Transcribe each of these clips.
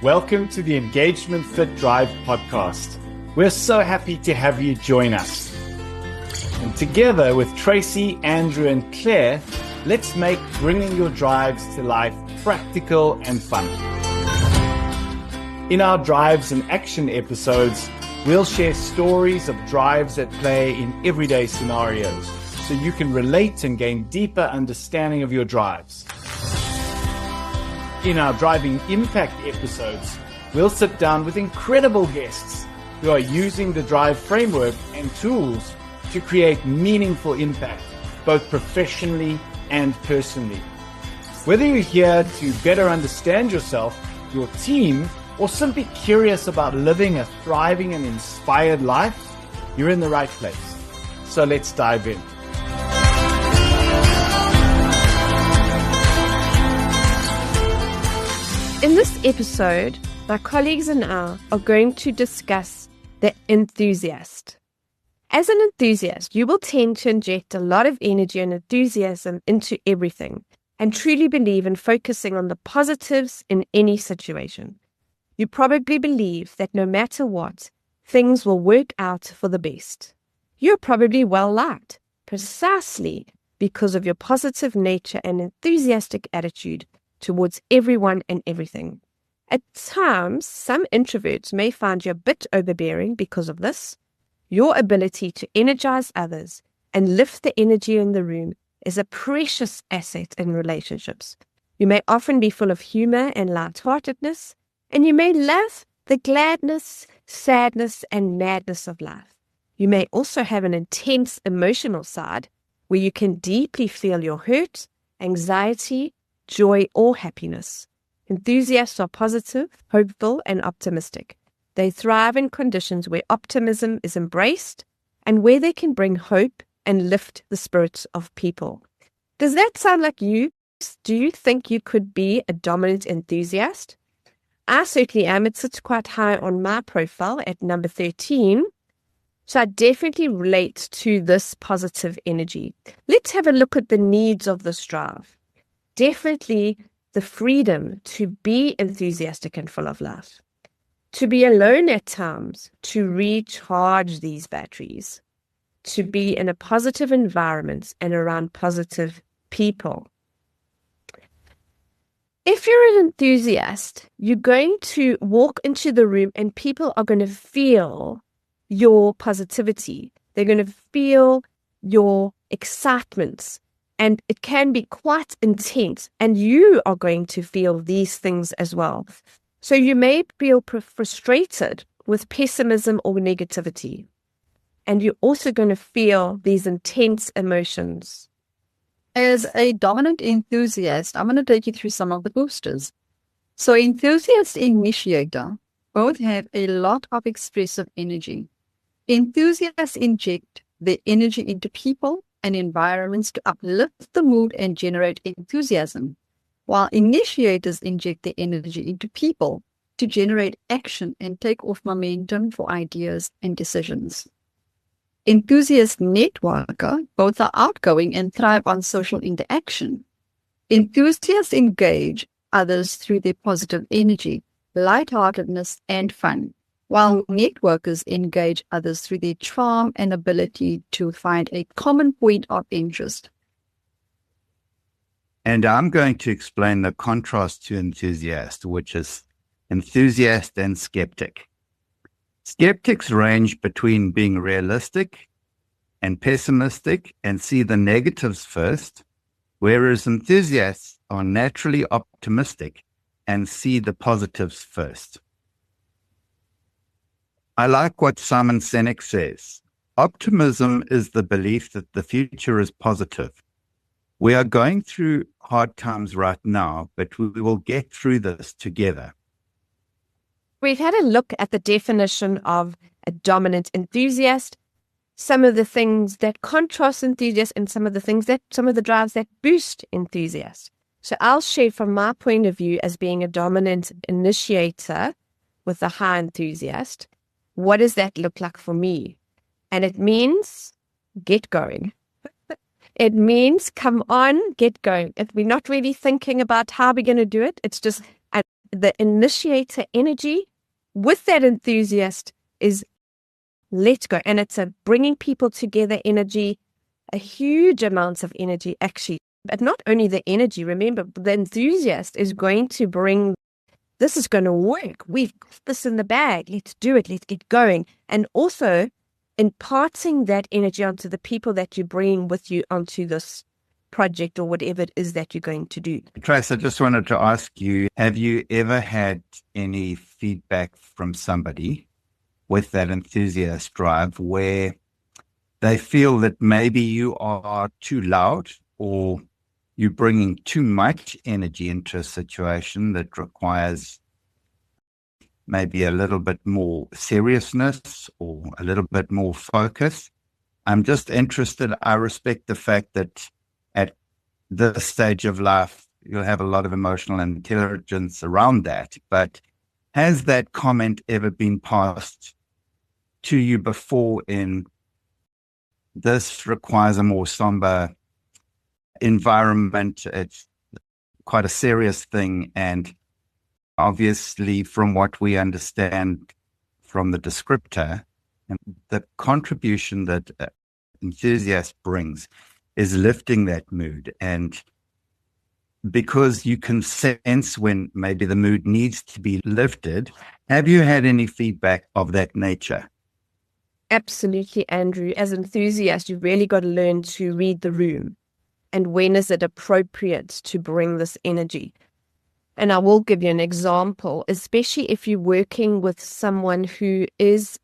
Welcome to the Engagement Fit Drive podcast. We're so happy to have you join us. And together with Tracy, Andrew, and Claire, let's make bringing your drives to life practical and fun. In our Drives and Action episodes, we'll share stories of drives at play in everyday scenarios so you can relate and gain deeper understanding of your drives. In our Driving Impact episodes, we'll sit down with incredible guests who are using the Drive framework and tools to create meaningful impact, both professionally and personally. Whether you're here to better understand yourself, your team, or simply curious about living a thriving and inspired life, you're in the right place. So let's dive in. In this episode, my colleagues and I are going to discuss the enthusiast. As an enthusiast, you will tend to inject a lot of energy and enthusiasm into everything and truly believe in focusing on the positives in any situation. You probably believe that no matter what, things will work out for the best. You're probably well liked precisely because of your positive nature and enthusiastic attitude towards everyone and everything. At times, some introverts may find you a bit overbearing because of this. Your ability to energize others and lift the energy in the room is a precious asset in relationships. You may often be full of humor and lightheartedness, and you may love the gladness, sadness, and madness of life. You may also have an intense emotional side where you can deeply feel your hurt, anxiety, joy, or happiness. Enthusiasts are positive, hopeful, and optimistic. They thrive in conditions where optimism is embraced and where they can bring hope and lift the spirits of people. Does that sound like you? Do you think you could be a dominant enthusiast? I certainly am. It sits quite high on my profile at number 13. So I definitely relate to this positive energy. Let's have a look at the needs of this drive. Definitely the freedom to be enthusiastic and full of life, to be alone at times, to recharge these batteries, to be in a positive environment and around positive people. If you're an enthusiast, you're going to walk into the room and people are going to feel your positivity. They're going to feel your excitement. And it can be quite intense, and you are going to feel these things as well. So you may feel frustrated with pessimism or negativity, and you're also going to feel these intense emotions. As a dominant enthusiast, I'm going to take you through some of the boosters. So enthusiast and initiator both have a lot of expressive energy. Enthusiasts inject their energy into people and environments to uplift the mood and generate enthusiasm, while initiators inject their energy into people to generate action and take off momentum for ideas and decisions. Enthusiast networker both are outgoing and thrive on social interaction. Enthusiasts engage others through their positive energy, lightheartedness, and fun, while networkers engage others through their charm and ability to find a common point of interest. And I'm going to explain the contrast to enthusiast, which is enthusiast and skeptic. Skeptics range between being realistic and pessimistic and see the negatives first, whereas enthusiasts are naturally optimistic and see the positives first. I like what Simon Sinek says. Optimism is the belief that the future is positive. We are going through hard times right now, but we will get through this together. We've had a look at the definition of a dominant enthusiast, some of the things that contrast enthusiasts, and some of the drives that boost enthusiasts. So I'll share from my point of view as being a dominant initiator with a high enthusiast. What does that look like for me? And it means get going. It means come on, get going. If we're not really thinking about how we're going to do it, it's just the initiator energy with that enthusiast is let's go. And it's a bringing people together energy, a huge amounts of energy actually. But not only the energy, remember, the enthusiast is going to bring, this is going to work. We've got this in the bag. Let's do it. Let's get going. And also imparting that energy onto the people that you bring with you onto this project or whatever it is that you're going to do. Trace, I just wanted to ask you, have you ever had any feedback from somebody with that enthusiast drive where they feel that maybe you are too loud or you're bringing too much energy into a situation that requires maybe a little bit more seriousness or a little bit more focus? I'm just interested. I respect the fact that at this stage of life, you'll have a lot of emotional intelligence around that. But has that comment ever been passed to you before in this requires a more somber environment? It's quite a serious thing. And obviously, from what we understand from the descriptor, and the contribution that Enthusiast brings is lifting that mood. And because you can sense when maybe the mood needs to be lifted, have you had any feedback of that nature? Absolutely, Andrew. As an enthusiast, you've really got to learn to read the room. And when is it appropriate to bring this energy? And I will give you an example, especially if you're working with someone who is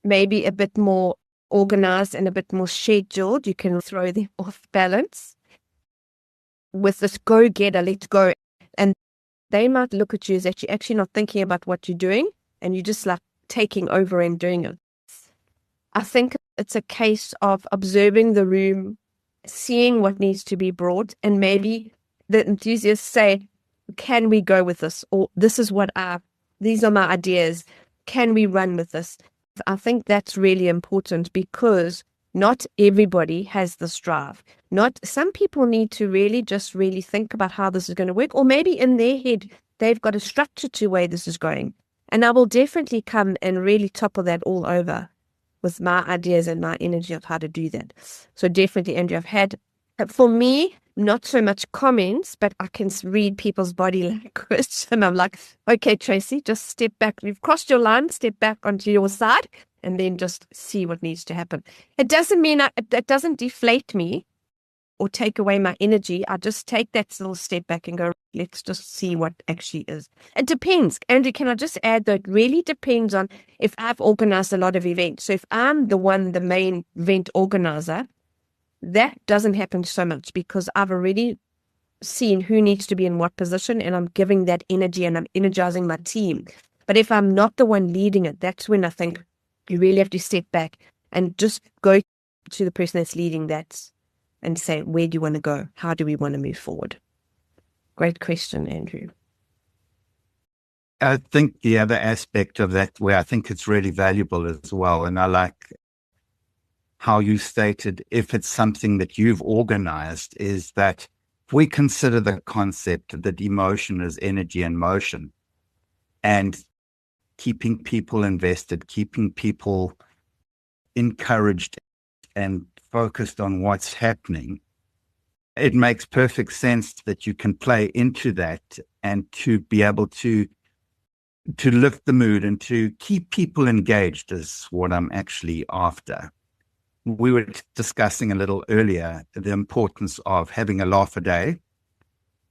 maybe a bit more organized and a bit more scheduled. You can throw them off balance with this go-getter, let's go. And they might look at you as that you're actually not thinking about what you're doing and you're just like taking over and doing it. I think it's a case of observing the room, seeing what needs to be brought, and maybe the enthusiasts say, can we go with this? Or these are my ideas. Can we run with this? I think that's really important because not everybody has this drive. Some people need to really think about how this is going to work, or maybe in their head, they've got a structure to where this is going. And I will definitely come and really topple that all over with my ideas and my energy of how to do that. So definitely, Andrew, I've had, for me, not so much comments, but I can read people's body language. And I'm like, okay, Tracy, just step back. You've crossed your line, step back onto your side, and then just see what needs to happen. It doesn't mean it doesn't deflate me or take away my energy. I just take that little step back and go, let's just see what actually is. It depends. Andrew, can I just add that it really depends on if I've organized a lot of events. So if I'm the main event organizer, that doesn't happen so much because I've already seen who needs to be in what position and I'm giving that energy and I'm energizing my team. But if I'm not the one leading it, that's when I think you really have to step back and just go to the person that's leading that and say, where do you want to go? How do we want to move forward? Great question, Andrew. I think the other aspect of that where I think it's really valuable as well, and I like how you stated, if it's something that you've organized, is that if we consider the concept that emotion is energy and motion, and keeping people invested, keeping people encouraged and focused on what's happening, it makes perfect sense that you can play into that and to be able to lift the mood and to keep people engaged is what I'm actually after. We were discussing a little earlier the importance of having a laugh a day.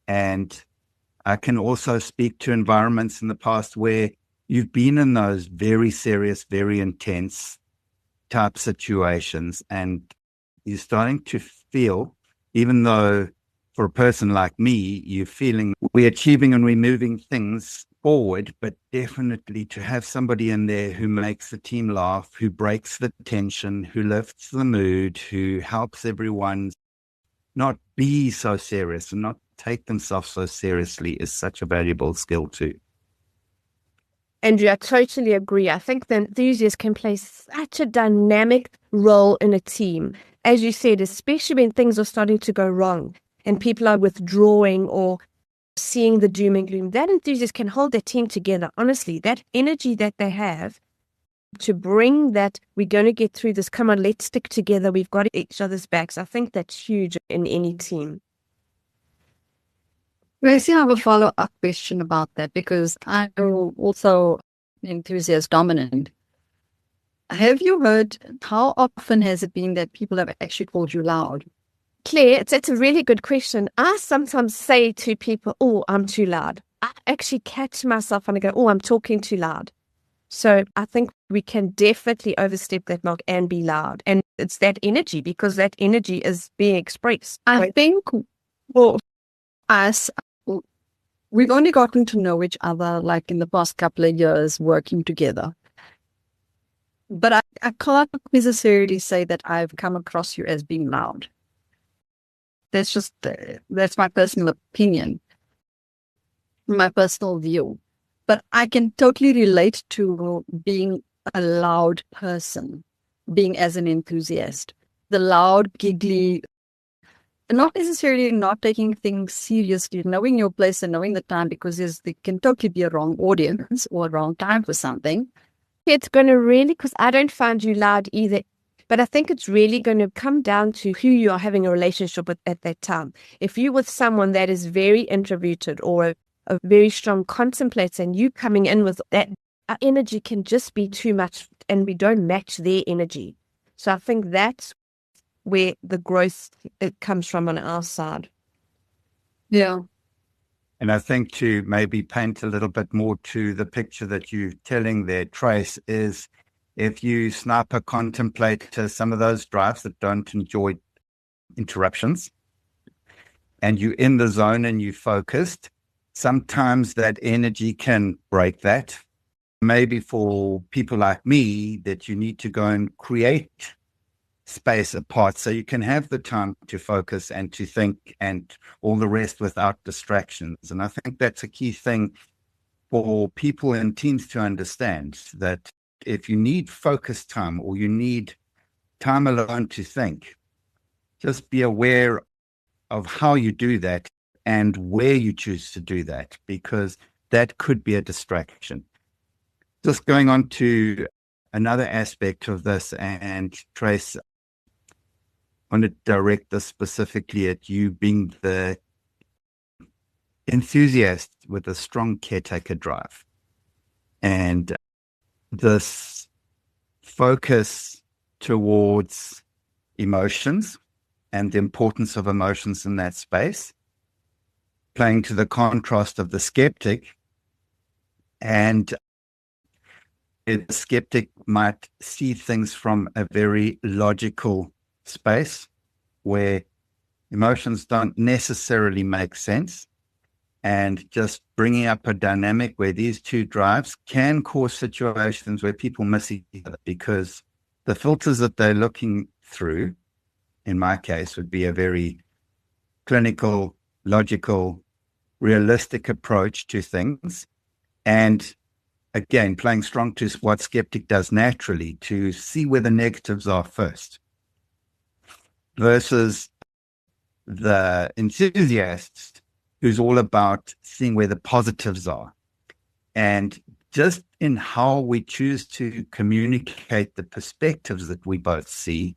And I can also speak to environments in the past where you've been in those very serious, very intense type situations, and you're starting to feel, even though for a person like me, you're feeling we're achieving and we're moving things forward, but definitely to have somebody in there who makes the team laugh, who breaks the tension, who lifts the mood, who helps everyone not be so serious and not take themselves so seriously is such a valuable skill too. Andrew, I totally agree. I think the enthusiast can play such a dynamic role in a team. As you said, especially when things are starting to go wrong and people are withdrawing or seeing the doom and gloom. That enthusiast can hold their team together. Honestly, that energy that they have to bring that we're going to get through this. Come on, let's stick together. We've got each other's backs. I think that's huge in any team. Gracie, I have a follow-up question about that because I'm also enthusiast dominant. Have you heard, how often has it been that people have actually called you loud? Claire, it's a really good question. I sometimes say to people, oh, I'm too loud. I actually catch myself and I go, oh, I'm talking too loud. So I think we can definitely overstep that mark and be loud. And it's that energy, because that energy is being expressed. I think, well, as we've only gotten to know each other like in the past couple of years working together. But I can't necessarily say that I've come across you as being loud. That's my personal opinion, my personal view. But I can totally relate to being a loud person, being as an enthusiast. The loud, giggly, not necessarily not taking things seriously, knowing your place and knowing the time, because there can totally be a wrong audience or a wrong time for something. It's going to really, because I don't find you loud either, but I think it's really going to come down to who you are having a relationship with at that time. If you're with someone that is very introverted or a very strong contemplator, and you coming in with that, our energy can just be too much and we don't match their energy. So I think that's where the growth it comes from on our side. Yeah. And I think to maybe paint a little bit more to the picture that you're telling there, Trace, is if you sniper contemplator, some of those drives that don't enjoy interruptions, and you're in the zone and you're focused, sometimes that energy can break that. Maybe for people like me, that you need to go and create space apart so you can have the time to focus and to think and all the rest without distractions. And I think that's a key thing for people in teams to understand, that if you need focus time or you need time alone to think, just be aware of how you do that and where you choose to do that, because that could be a distraction. Just going on to another aspect of this, and Trace, I want to direct this specifically at you being the enthusiast with a strong caretaker drive. And this focus towards emotions and the importance of emotions in that space, playing to the contrast of the skeptic. And the skeptic might see things from a very logical space where emotions don't necessarily make sense, and just bringing up a dynamic where these two drives can cause situations where people miss each other, because the filters that they're looking through, in my case, would be a very clinical, logical, realistic approach to things. And again, playing strong to what skeptic does naturally, to see where the negatives are first, versus the enthusiast who's all about seeing where the positives are. And just in how we choose to communicate the perspectives that we both see,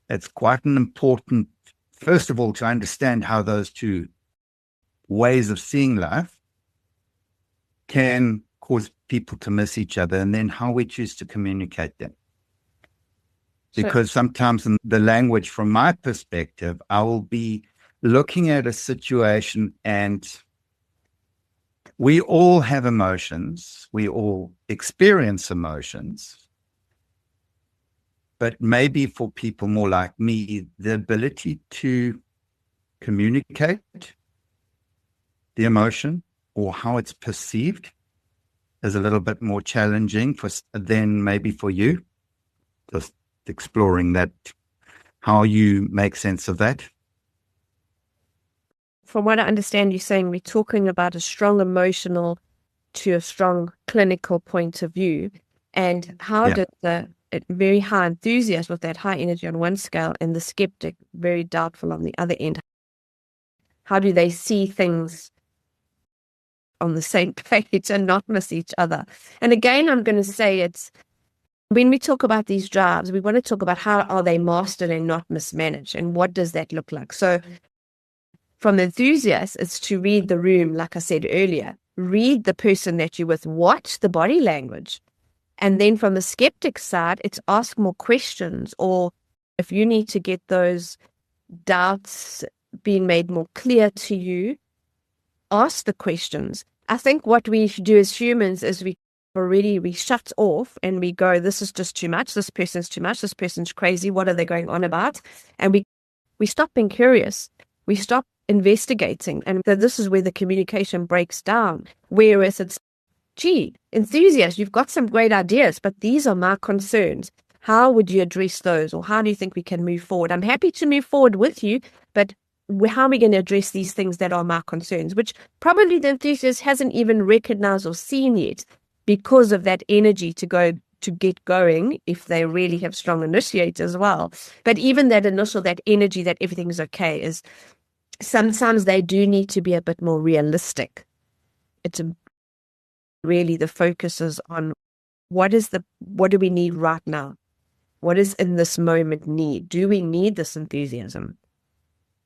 it's quite an important, first of all, to understand how those two ways of seeing life can cause people to miss each other, and then how we choose to communicate them. Because sometimes in the language, from my perspective, I will be looking at a situation, and we all have emotions. We all experience emotions. But maybe for people more like me, the ability to communicate the emotion or how it's perceived is a little bit more challenging than maybe for you. Just exploring that, how you make sense of that. From what I understand, you're saying we're talking about a strong emotional to a strong clinical point of view. And how did the very high enthusiast with that high energy on one scale and the skeptic very doubtful on the other end, How do they see things on the same page and not miss each other? And again, I'm going to say it's, when we talk about these drives, we want to talk about how are they mastered and not mismanaged, and what does that look like? So from the enthusiast, it's to read the room, like I said earlier, read the person that you're with, watch the body language. And then from the skeptic side, it's ask more questions, or if you need to get those doubts being made more clear to you, ask the questions. I think what we do as humans is we shut off and we go, this is just too much, this person's too much, this person's crazy, what are they going on about? And we stop being curious, we stop investigating, and so this is where the communication breaks down. Whereas it's, gee, enthusiast, you've got some great ideas, but these are my concerns. How would you address those? Or how do you think we can move forward? I'm happy to move forward with you, but how are we going to address these things that are my concerns, which probably the enthusiast hasn't even recognized or seen yet, because of that energy to get going, if they really have strong initiators as well. But even that initial, that energy that everything's okay, is sometimes they do need to be a bit more realistic. It's really the focus is on what do we need right now? What is in this moment need? Do we need this enthusiasm?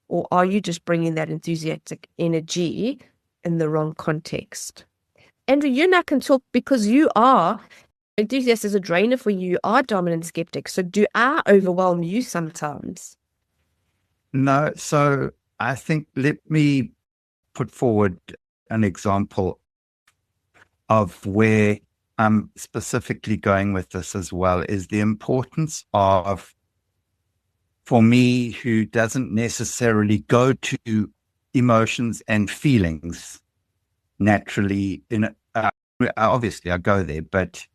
Or are you just bringing that enthusiastic energy in the wrong context? Andrew, you and I can talk, because you are, enthusiast is a drainer for you, you are dominant skeptic. So do I overwhelm you sometimes? No. So I think, let me put forward an example of where I'm specifically going with this as well, is the importance of, for me, who doesn't necessarily go to emotions and feelings naturally, obviously I go there, but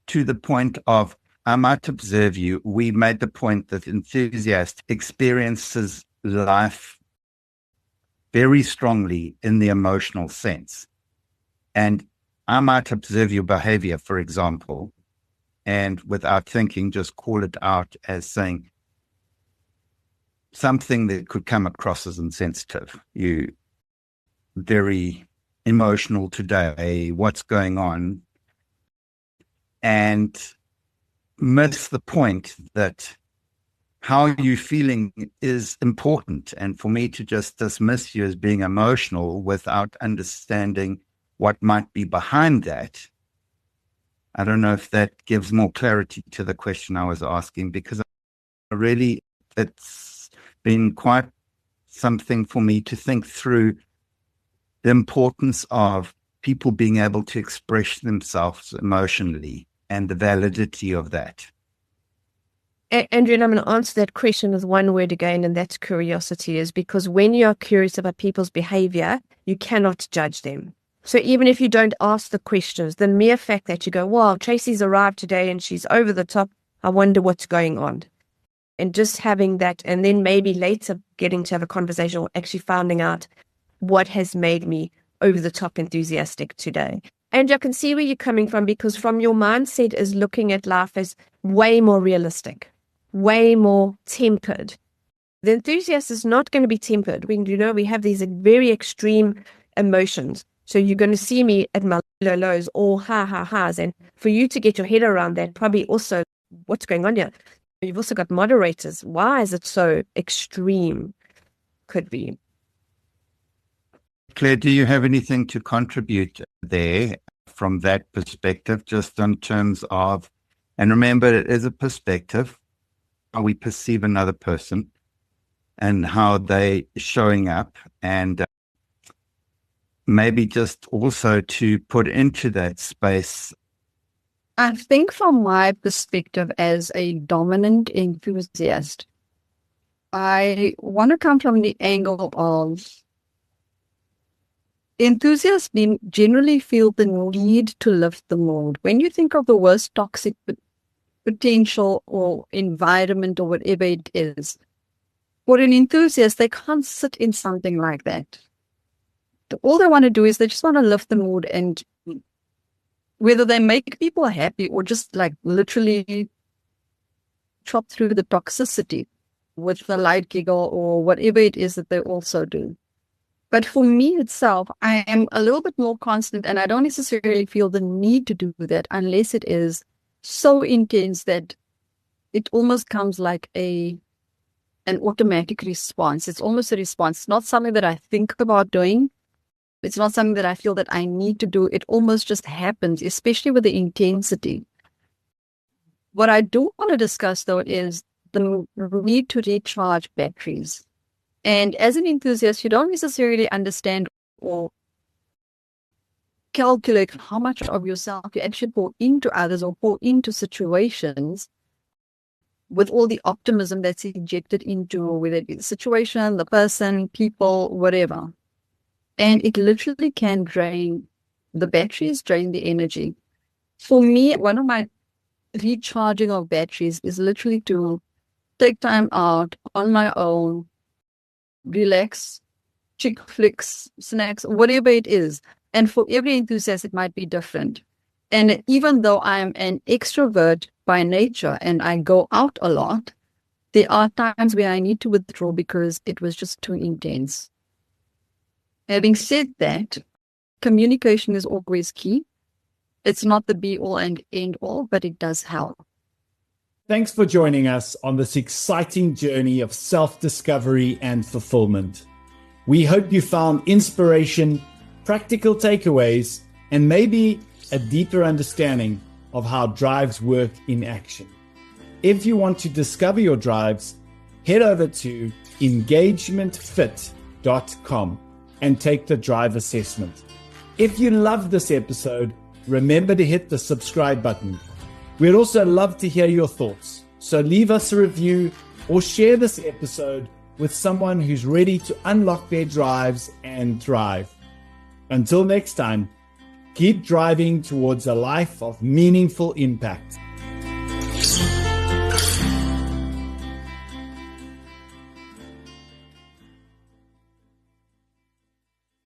to the point of, I might observe you, we made the point that enthusiast experiences life very strongly in the emotional sense. And I might observe your behavior, for example, and without thinking, just call it out as saying something that could come across as insensitive. You very emotional today, what's going on? And miss the point that how you're feeling is important. And for me to just dismiss you as being emotional without understanding what might be behind that, I don't know if that gives more clarity to the question I was asking, because really it's been quite something for me to think through the importance of people being able to express themselves emotionally and the validity of that. Andrew, and I'm going to answer that question with one word again, and that's curiosity, is because when you're curious about people's behavior, you cannot judge them. So even if you don't ask the questions, the mere fact that you go, wow, Tracy's arrived today and she's over the top, I wonder what's going on. And just having that, and then maybe later getting to have a conversation or actually finding out what has made me over the top enthusiastic today. And I can see where you're coming from, because from your mindset is looking at life as way more realistic, way more tempered. The enthusiast is not going to be tempered. We have these very extreme emotions. So you're going to see me at my low lows or ha-ha-has. And for you to get your head around that, probably also what's going on here. You've also got moderators. Why is it so extreme? Could be. Claire, do you have anything to contribute there from that perspective, just in terms of, and remember, it is a perspective, how we perceive another person and how they showing up, and maybe just also to put into that space. I think from my perspective as a dominant enthusiast, I want to come from the angle of enthusiasts generally feel the need to lift the mood. When you think of the worst toxic potential or environment or whatever it is, for an enthusiast, they can't sit in something like that. All they want to do is they just want to lift the mood, and whether they make people happy or just like literally chop through the toxicity with a light giggle or whatever it is that they also do. But for me itself, I am a little bit more constant, and I don't necessarily feel the need to do that unless it is so intense that it almost comes like an automatic response. It's almost a response. It's not something that I think about doing. It's not something that I feel that I need to do. It almost just happens, especially with the intensity. What I do want to discuss, though, is the need to recharge batteries. And as an enthusiast, you don't necessarily understand or calculate how much of yourself you actually pour into others or pour into situations with all the optimism that's injected into, whether it be the situation, the person, people, whatever. And it literally can drain the batteries, drain the energy. For me, one of my recharging of batteries is literally to take time out on my own, relax, chick flicks, snacks, whatever it is. And for every enthusiast, it might be different. And even though I'm an extrovert by nature and I go out a lot, there are times where I need to withdraw because it was just too intense. Having said that, communication is always key. It's not the be all and end all, but it does help. Thanks for joining us on this exciting journey of self-discovery and fulfillment. We hope you found inspiration, practical takeaways, and maybe a deeper understanding of how drives work in action. If you want to discover your drives, head over to engagementfit.com and take the drive assessment. If you loved this episode, remember to hit the subscribe button. We'd also love to hear your thoughts, so leave us a review or share this episode with someone who's ready to unlock their drives and thrive. Until next time, keep driving towards a life of meaningful impact.